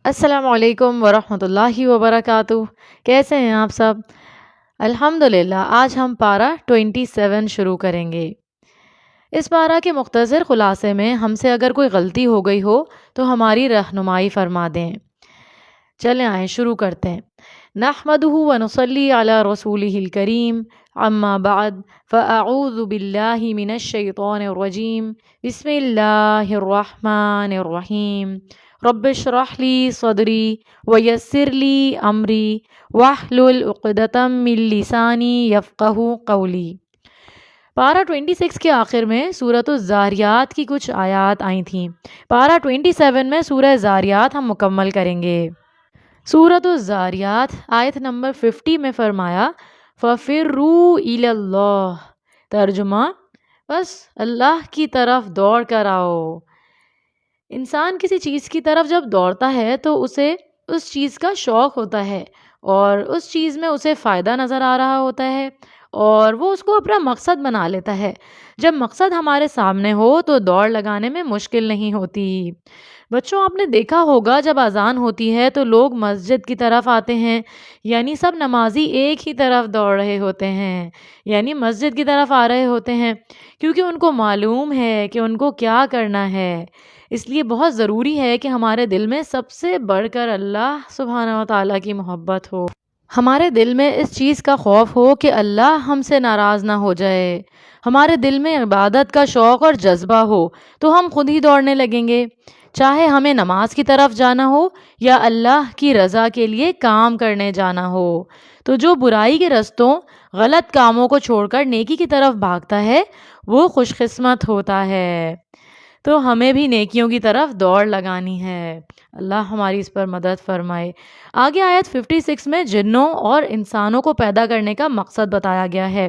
السلام علیکم ورحمۃ اللہ وبرکاتہ۔ کیسے ہیں آپ سب؟ الحمدللہ آج ہم پارہ 27 شروع کریں گے۔ اس پارہ کے مختصر خلاصے میں ہم سے اگر کوئی غلطی ہو گئی ہو تو ہماری رہنمائی فرما دیں۔ چلیں آئیں شروع کرتے ہیں۔ نحمدہ ونصلی علی رسولہ الکریم، اما بعد فاعوذ باللہ من الشیطان الرجیم، بسم اللہ الرحمن الرحیم۔ رب اشرح لی صدری ویسر لی امری واحلل عقدۃ من لسانی یفقہوا قولی۔ پارہ 26 کے آخر میں سورۃ الزاریات کی کچھ آیات آئی تھیں۔ پارہ 27 میں سورہ زاریات ہم مکمل کریں گے۔ سورۃ الزاریات آیت نمبر 50 میں فرمایا فَفِرُّوا إِلَى اللَّهِ، ترجمہ بس اللہ کی طرف دوڑ کر آؤ۔ انسان کسی چیز کی طرف جب دوڑتا ہے تو اسے اس چیز کا شوق ہوتا ہے اور اس چیز میں اسے فائدہ نظر آ رہا ہوتا ہے اور وہ اس کو اپنا مقصد بنا لیتا ہے۔ جب مقصد ہمارے سامنے ہو تو دوڑ لگانے میں مشکل نہیں ہوتی۔ بچوں، آپ نے دیکھا ہوگا جب اذان ہوتی ہے تو لوگ مسجد کی طرف آتے ہیں، یعنی سب نمازی ایک ہی طرف دوڑ رہے ہوتے ہیں، یعنی مسجد کی طرف آ رہے ہوتے ہیں، کیونکہ ان کو معلوم ہے کہ ان کو کیا کرنا ہے۔ اس لیے بہت ضروری ہے کہ ہمارے دل میں سب سے بڑھ کر اللہ سبحانہ و تعالیٰ کی محبت ہو، ہمارے دل میں اس چیز کا خوف ہو کہ اللہ ہم سے ناراض نہ ہو جائے، ہمارے دل میں عبادت کا شوق اور جذبہ ہو تو ہم خود ہی دوڑنے لگیں گے، چاہے ہمیں نماز کی طرف جانا ہو یا اللہ کی رضا کے لیے کام کرنے جانا ہو۔ تو جو برائی کے رستوں، غلط کاموں کو چھوڑ کر نیکی کی طرف بھاگتا ہے وہ خوش قسمت ہوتا ہے۔ تو ہمیں بھی نیکیوں کی طرف دوڑ لگانی ہے۔ اللہ ہماری اس پر مدد فرمائے۔ آگے آیت 56 میں جنوں اور انسانوں کو پیدا کرنے کا مقصد بتایا گیا ہے۔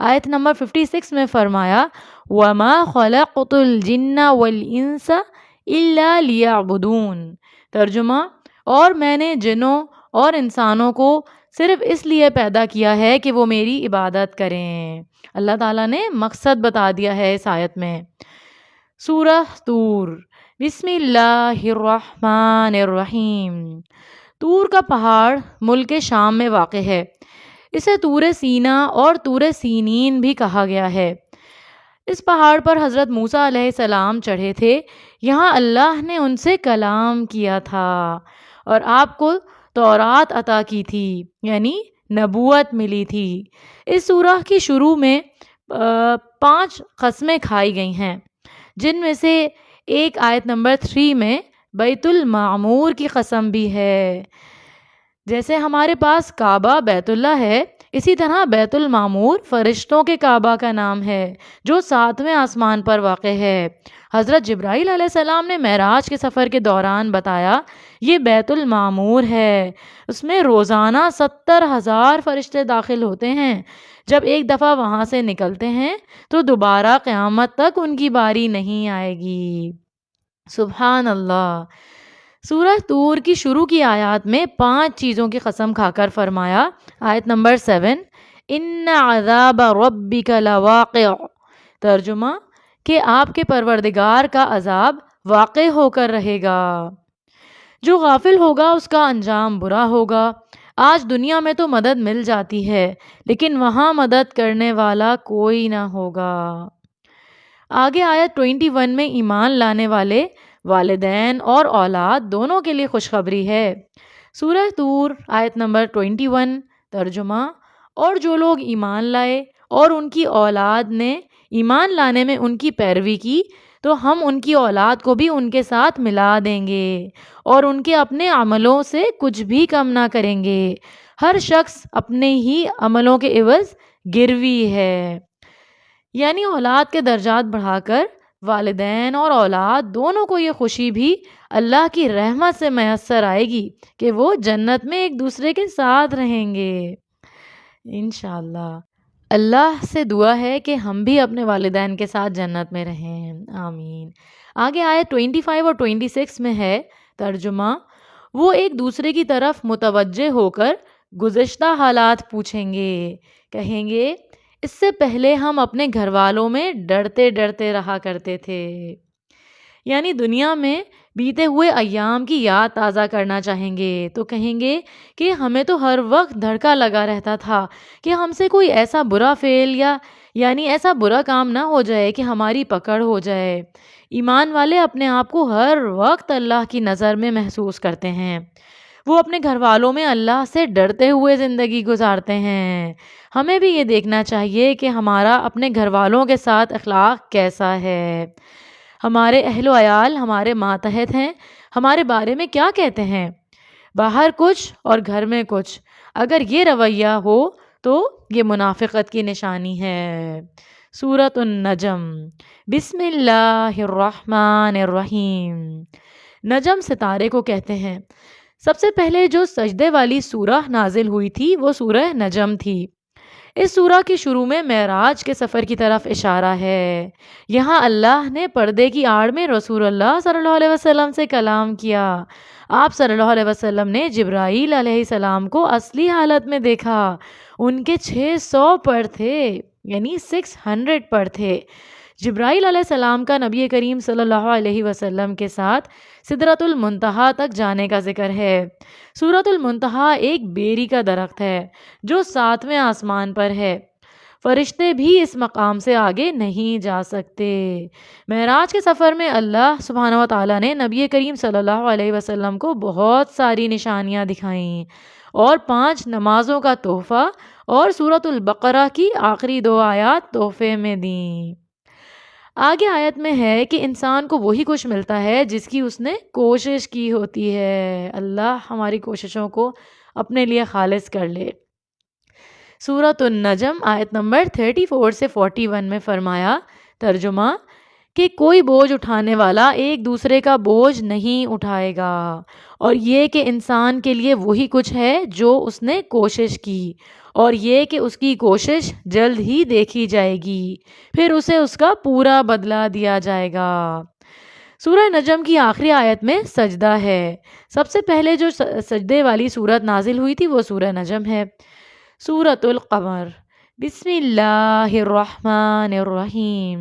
آیت نمبر 56 میں فرمایا وَمَا خَلَقْتُ الْجِنَّ وَالْإِنسَ إِلَّا لِيَعْبُدُونَ، ترجمہ اور میں نے جنوں اور انسانوں کو صرف اس لیے پیدا کیا ہے کہ وہ میری عبادت کریں۔ اللہ تعالیٰ نے مقصد بتا دیا ہے اس آیت میں۔ سورہ طور، بسم اللہ الرحمن الرحیم۔ طور کا پہاڑ ملک شام میں واقع ہے۔ اسے طور سینا اور طور سینین بھی کہا گیا ہے۔ اس پہاڑ پر حضرت موسیٰ علیہ السلام چڑھے تھے۔ یہاں اللہ نے ان سے کلام کیا تھا اور آپ کو تورات عطا کی تھی، یعنی نبوت ملی تھی۔ اس سورہ کی شروع میں 5 قسمیں کھائی گئی ہیں، جن میں سے ایک آیت نمبر 3 میں بیت المعمور کی قسم بھی ہے۔ جیسے ہمارے پاس کعبہ بیت اللہ ہے، اسی طرح بیت المعمور فرشتوں کے کعبہ کا نام ہے جو 7ویں آسمان پر واقع ہے۔ حضرت جبرائیل علیہ السلام نے معراج کے سفر کے دوران بتایا یہ بیت المعمور ہے، اس میں روزانہ 70,000 فرشتے داخل ہوتے ہیں۔ جب ایک دفعہ وہاں سے نکلتے ہیں تو دوبارہ قیامت تک ان کی باری نہیں آئے گی۔ سبحان اللہ۔ سورہ طور کی شروع کی آیات میں 5 چیزوں کی قسم کھا کر فرمایا۔ آیت نمبر 7 ان عذاب ربک لواقع، ترجمہ کہ آپ کے پروردگار کا عذاب واقع ہو کر رہے گا۔ جو غافل ہوگا اس کا انجام برا ہوگا۔ آج دنیا میں تو مدد مل جاتی ہے لیکن وہاں مدد کرنے والا کوئی نہ ہوگا۔ آگے آیت 21 میں ایمان لانے والے والدین اور اولاد دونوں کے لیے خوشخبری ہے۔ سورہ طور آیت نمبر 21، ترجمہ اور جو لوگ ایمان لائے اور ان کی اولاد نے ایمان لانے میں ان کی پیروی کی تو ہم ان کی اولاد کو بھی ان کے ساتھ ملا دیں گے اور ان کے اپنے عملوں سے کچھ بھی کم نہ کریں گے۔ ہر شخص اپنے ہی عملوں کے عوض گروی ہے، یعنی اولاد کے درجات بڑھا کر والدین اور اولاد دونوں کو یہ خوشی بھی اللہ کی رحمت سے میسر آئے گی کہ وہ جنت میں ایک دوسرے کے ساتھ رہیں گے انشاءاللہ۔ اللہ سے دعا ہے کہ ہم بھی اپنے والدین کے ساتھ جنت میں رہیں، آمین۔ آگے آیت 25 اور 26 میں ہے، ترجمہ وہ ایک دوسرے کی طرف متوجہ ہو کر گزشتہ حالات پوچھیں گے، کہیں گے اس سے پہلے ہم اپنے گھر والوں میں ڈرتے ڈرتے رہا کرتے تھے، یعنی دنیا میں بیتے ہوئے ایام کی یاد تازہ کرنا چاہیں گے تو کہیں گے کہ ہمیں تو ہر وقت دھڑکا لگا رہتا تھا کہ ہم سے کوئی ایسا برا فعل یعنی ایسا برا کام نہ ہو جائے کہ ہماری پکڑ ہو جائے۔ ایمان والے اپنے آپ کو ہر وقت اللہ کی نظر میں محسوس کرتے ہیں۔ وہ اپنے گھر والوں میں اللہ سے ڈرتے ہوئے زندگی گزارتے ہیں۔ ہمیں بھی یہ دیکھنا چاہیے کہ ہمارا اپنے گھر والوں کے ساتھ اخلاق کیسا ہے۔ ہمارے اہل و عیال ہمارے ماتحت ہیں، ہمارے بارے میں کیا کہتے ہیں؟ باہر کچھ اور گھر میں کچھ۔ اگر یہ رویہ ہو تو یہ منافقت کی نشانی ہے۔ سورۃ النجم۔ بسم اللہ الرحمن الرحیم۔ نجم ستارے کو کہتے ہیں۔ سب سے پہلے جو سجدے والی سورہ نازل ہوئی تھی وہ سورہ نجم تھی۔ اس سورہ کی شروع میں معراج کے سفر کی طرف اشارہ ہے۔ یہاں اللہ نے پردے کی آڑ میں رسول اللہ صلی اللہ علیہ وسلم سے کلام کیا۔ آپ صلی اللہ علیہ وسلم نے جبرائیل علیہ السلام کو اصلی حالت میں دیکھا۔ ان کے 600 پر تھے، یعنی 600 پر تھے۔ جبرائیل علیہ السلام کا نبی کریم صلی اللہ علیہ وسلم کے ساتھ سدرۃ المنتہا تک جانے کا ذکر ہے۔ سورۃ المنتہا ایک بیری کا درخت ہے جو 7ویں آسمان پر ہے۔ فرشتے بھی اس مقام سے آگے نہیں جا سکتے۔ معراج کے سفر میں اللہ سبحانہ و تعالیٰ نے نبی کریم صلی اللہ علیہ وسلم کو بہت ساری نشانیاں دکھائیں اور 5 نمازوں کا تحفہ اور سورۃ البقرہ کی آخری 2 آیات تحفے میں دیں۔ آگے آیت میں ہے کہ انسان کو وہی کچھ ملتا ہے جس کی اس نے کوشش کی ہوتی ہے۔ اللہ ہماری کوششوں کو اپنے لیے خالص کر لے۔ سورۃ النجم آیت نمبر 34 سے 41 میں فرمایا، ترجمہ کہ کوئی بوجھ اٹھانے والا ایک دوسرے کا بوجھ نہیں اٹھائے گا، اور یہ کہ انسان کے لیے وہی کچھ ہے جو اس نے کوشش کی، اور یہ کہ اس کی کوشش جلد ہی دیکھی جائے گی، پھر اسے اس کا پورا بدلہ دیا جائے گا۔ سورہ نجم کی آخری آیت میں سجدہ ہے۔ سب سے پہلے جو سجدے والی سورت نازل ہوئی تھی وہ سورہ نجم ہے۔ سورۃ القمر۔ بسم اللہ الرحمن الرحیم۔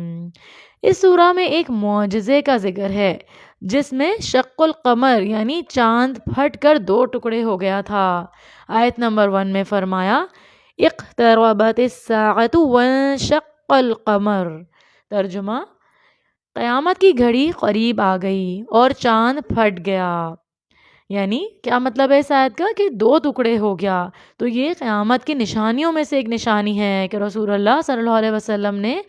اس سورہ میں ایک معجزے کا ذکر ہے جس میں شق القمر یعنی چاند پھٹ کر 2 ٹکڑے ہو گیا تھا۔ آیت نمبر 1 میں فرمایا، اقتربت الساعۃ وانشق القمر۔ ترجمہ، قیامت کی گھڑی قریب آ گئی اور چاند پھٹ گیا۔ یعنی کیا مطلب ہے اس آیت کا؟ کہ 2 ٹکڑے ہو گیا۔ تو یہ قیامت کی نشانیوں میں سے ایک نشانی ہے کہ رسول اللہ صلی اللہ علیہ وسلم نے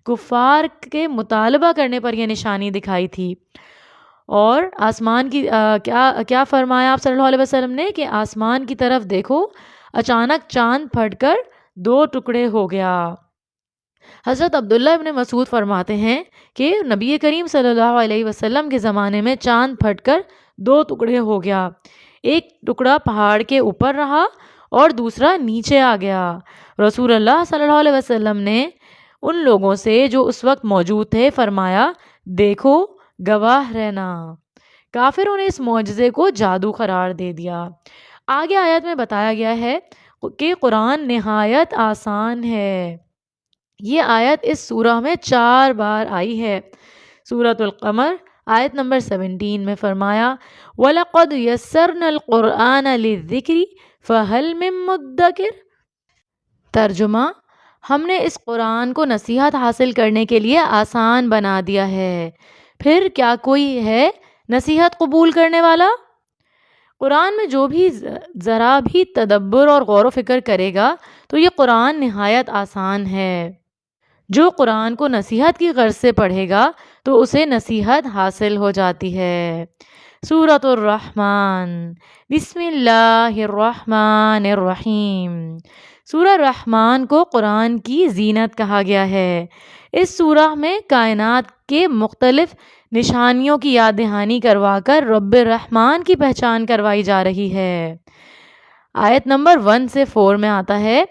کفار کے مطالبہ کرنے پر یہ نشانی دکھائی تھی۔ اور آسمان کی کیا فرمایا آپ صلی اللہ علیہ وسلم نے کہ آسمان کی طرف دیکھو، اچانک چاند پھٹ کر 2 ٹکڑے ہو گیا۔ حضرت عبداللہ ابن مسعود فرماتے ہیں کہ نبی کریم صلی اللہ علیہ وسلم کے زمانے میں چاند پھٹ کر 2 ٹکڑے ہو گیا۔ ایک ٹکڑا پہاڑ کے اوپر رہا اور دوسرا نیچے آ گیا۔ رسول اللہ صلی اللہ علیہ وسلم نے ان لوگوں سے جو اس وقت موجود تھے فرمایا، دیکھو، گواہ رہنا۔ کافروں نے اس معجزے کو جادو قرار دے دیا۔ آگے آیت میں بتایا گیا ہے کہ قرآن نہایت آسان ہے۔ یہ آیت اس سورہ میں 4 بار آئی ہے۔ سورۃ القمر آیت نمبر 17 میں فرمایا، وَلَقَدْ يَسَّرْنَا الْقُرْآنَ لِلذِّكْرِ فَهَلْ مِن مُدَّكِرٍ۔ ترجمہ، ہم نے اس قرآن کو نصیحت حاصل کرنے کے لیے آسان بنا دیا ہے، پھر کیا کوئی ہے نصیحت قبول کرنے والا؟ قرآن میں جو بھی ذرا بھی تدبر اور غور و فکر کرے گا تو یہ قرآن نہایت آسان ہے۔ جو قرآن کو نصیحت کی غرض سے پڑھے گا تو اسے نصیحت حاصل ہو جاتی ہے۔ سورۃ الرحمن۔ بسم اللہ الرحمن الرحیم۔ سورہ رحمان کو قرآن کی زینت کہا گیا ہے۔ اس سورہ میں کائنات کے مختلف نشانیوں کی یاد دہانی کروا کر رب الرحمن کی پہچان کروائی جا رہی ہے۔ آیت نمبر 1 سے 4 میں آتا ہے،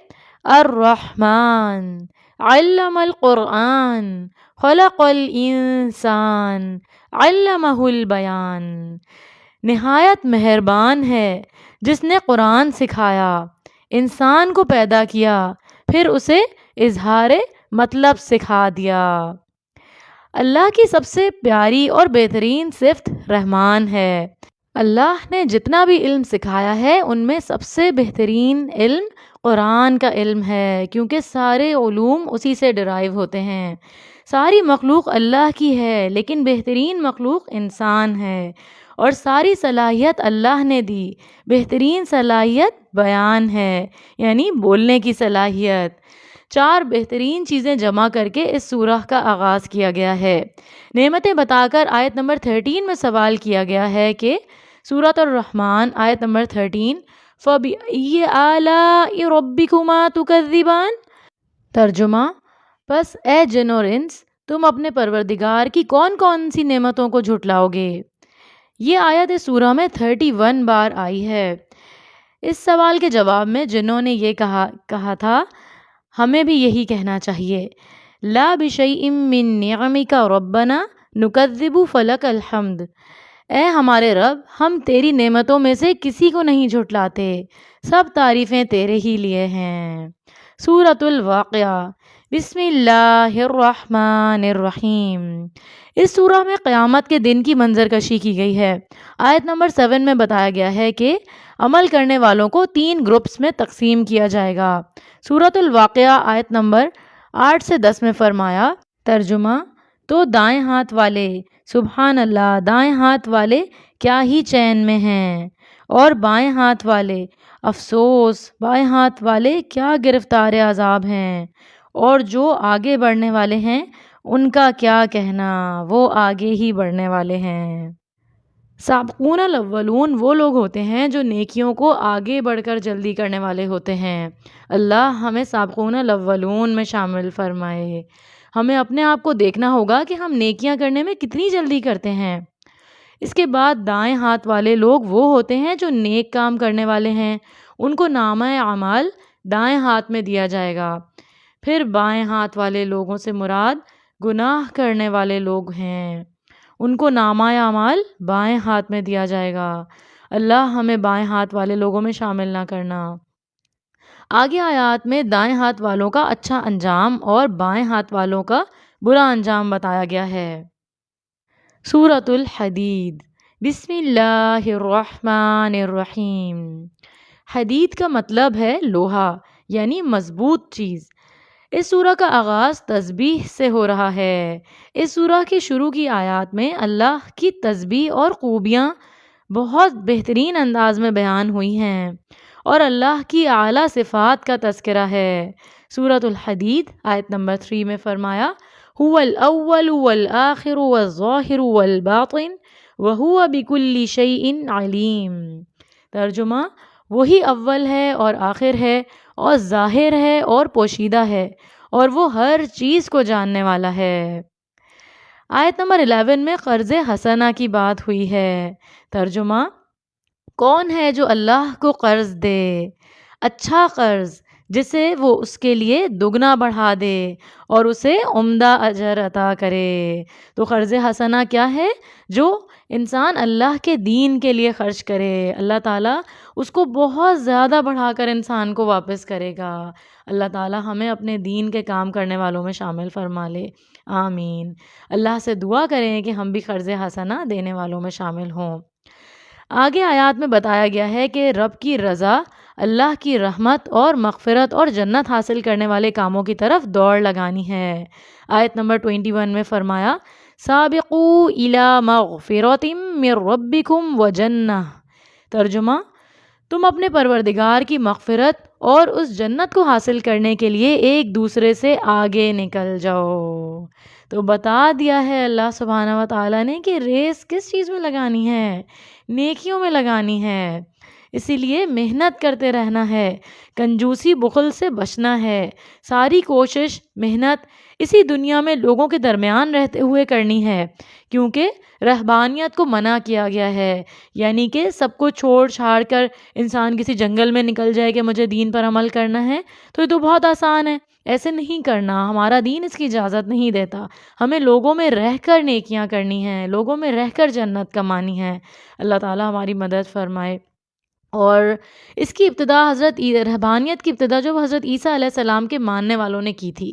الرحمن علم القرآن خلق الانسان علمہ البیان۔ نہایت مہربان ہے جس نے قرآن سکھایا، انسان کو پیدا کیا، پھر اسے اظہار مطلب سکھا دیا۔ اللہ کی سب سے پیاری اور بہترین صفت رحمان ہے۔ اللہ نے جتنا بھی علم سکھایا ہے ان میں سب سے بہترین علم قرآن کا علم ہے، کیونکہ سارے علوم اسی سے ڈرائیو ہوتے ہیں۔ ساری مخلوق اللہ کی ہے، لیکن بہترین مخلوق انسان ہے، اور ساری صلاحیت اللہ نے دی۔ بہترین صلاحیت بیان ہے، یعنی بولنے کی صلاحیت۔ 4 بہترین چیزیں جمع کر کے اس سورہ کا آغاز کیا گیا ہے۔ نعمتیں بتا کر آیت نمبر 13 میں سوال کیا گیا ہے کہ سورۃ الرحمن آیت نمبر 13 فَبِأَيِّ آلَاءِ رَبِّكُمَا تُكَذِّبَانِ۔ ترجمہ: پس اے جن اور انس، تم اپنے پروردگار کی کون کون سی نعمتوں کو جھٹلاؤ گے؟ یہ آیت اس سورہ میں 31 بار آئی ہے۔ اس سوال کے جواب میں جنوں نے یہ کہا تھا، ہمیں بھی یہی کہنا چاہیے، لا بشیء من نعمک ربنا نکذب فلک الحمد۔ اے ہمارے رب، ہم تیری نعمتوں میں سے کسی کو نہیں جھٹلاتے، سب تعریفیں تیرے ہی لیے ہیں۔ سورۃ الواقعہ۔ بسم اللہ الرحمن الرحیم۔ اس سورہ میں قیامت کے دن کی منظر کشی کی گئی ہے۔ آیت نمبر 7 میں بتایا گیا ہے کہ عمل کرنے والوں کو 3 گروپس میں تقسیم کیا جائے گا۔ سورۃ الواقعہ آیت نمبر 8 سے 10 میں فرمایا، ترجمہ: تو دائیں ہاتھ والے، سبحان اللہ، دائیں ہاتھ والے کیا ہی چین میں ہیں، اور بائیں ہاتھ والے، افسوس، بائیں ہاتھ والے کیا گرفتار عذاب ہیں، اور جو آگے بڑھنے والے ہیں ان کا کیا کہنا، وہ آگے ہی بڑھنے والے ہیں۔ سابقون الاولون وہ لوگ ہوتے ہیں جو نیکیوں کو آگے بڑھ کر جلدی کرنے والے ہوتے ہیں۔ اللہ ہمیں سابقون الاولون میں شامل فرمائے۔ ہمیں اپنے آپ کو دیکھنا ہوگا کہ ہم نیکیاں کرنے میں کتنی جلدی کرتے ہیں۔ اس کے بعد دائیں ہاتھ والے لوگ وہ ہوتے ہیں جو نیک کام کرنے والے ہیں، ان کو نامہ اعمال دائیں ہاتھ میں دیا جائے گا۔ پھر بائیں ہاتھ والے لوگوں سے مراد گناہ کرنے والے لوگ ہیں، ان کو نامہ اعمال بائیں ہاتھ میں دیا جائے گا۔ اللہ ہمیں بائیں ہاتھ والے لوگوں میں شامل نہ کرنا۔ آگے آیات میں دائیں ہاتھ والوں کا اچھا انجام اور بائیں ہاتھ والوں کا برا انجام بتایا گیا ہے۔ سورۃ الحدید۔ بسم اللہ الرحمن الرحیم۔ حدید کا مطلب ہے لوہا، یعنی مضبوط چیز۔ اس سورہ کا آغاز تسبیح سے ہو رہا ہے۔ اس سورہ کے شروع کی آیات میں اللہ کی تسبیح اور خوبیاں بہت بہترین انداز میں بیان ہوئی ہیں، اور اللہ کی اعلیٰ صفات کا تذکرہ ہے۔ سورۃ الحدید آیت نمبر 3 میں فرمایا، هو الاول والآخر والظاہر والباطن وهو بكل شیء علیم۔ ترجمہ: وہی اول ہے اور آخر ہے اور ظاہر ہے اور پوشیدہ ہے، اور وہ ہر چیز کو جاننے والا ہے۔ آیت نمبر 11 میں قرض حسنہ کی بات ہوئی ہے۔ ترجمہ: کون ہے جو اللہ کو قرض دے، اچھا قرض، جسے وہ اس کے لیے دگنا بڑھا دے اور اسے عمدہ اجر عطا کرے۔ تو قرض حسنہ کیا ہے؟ جو انسان اللہ کے دین کے لیے خرچ کرے، اللہ تعالیٰ اس کو بہت زیادہ بڑھا کر انسان کو واپس کرے گا۔ اللہ تعالیٰ ہمیں اپنے دین کے کام کرنے والوں میں شامل فرما لے، آمین۔ اللہ سے دعا کریں کہ ہم بھی قرض حسنہ دینے والوں میں شامل ہوں۔ آگے آیات میں بتایا گیا ہے کہ رب کی رضا، اللہ کی رحمت اور مغفرت اور جنت حاصل کرنے والے کاموں کی طرف دوڑ لگانی ہے۔ آیت نمبر 21 میں فرمایا، سابقوا الی مغفرۃ من ربکم وجنہ۔ ترجمہ: تم اپنے پروردگار کی مغفرت اور اس جنت کو حاصل کرنے کے لیے ایک دوسرے سے آگے نکل جاؤ۔ تو بتا دیا ہے اللہ سبحانہ و تعالیٰ نے کہ ریس کس چیز میں لگانی ہے، نیکیوں میں لگانی ہے۔ اسی لیے محنت کرتے رہنا ہے، کنجوسی بخل سے بچنا ہے، ساری کوشش محنت اسی دنیا میں لوگوں کے درمیان رہتے ہوئے کرنی ہے، کیونکہ رہبانیت کو منع کیا گیا ہے، یعنی کہ سب کو چھوڑ چھاڑ کر انسان کسی جنگل میں نکل جائے کہ مجھے دین پر عمل کرنا ہے، تو یہ تو بہت آسان ہے، ایسے نہیں کرنا، ہمارا دین اس کی اجازت نہیں دیتا۔ ہمیں لوگوں میں رہ کر نیکیاں کرنی ہیں، لوگوں میں رہ کر جنت کمانی ہے۔ اللہ تعالیٰ ہماری مدد فرمائے۔ اور اس کی ابتدا رہبانیت کی ابتدا جو حضرت عیسیٰ علیہ السلام کے ماننے والوں نے کی تھی۔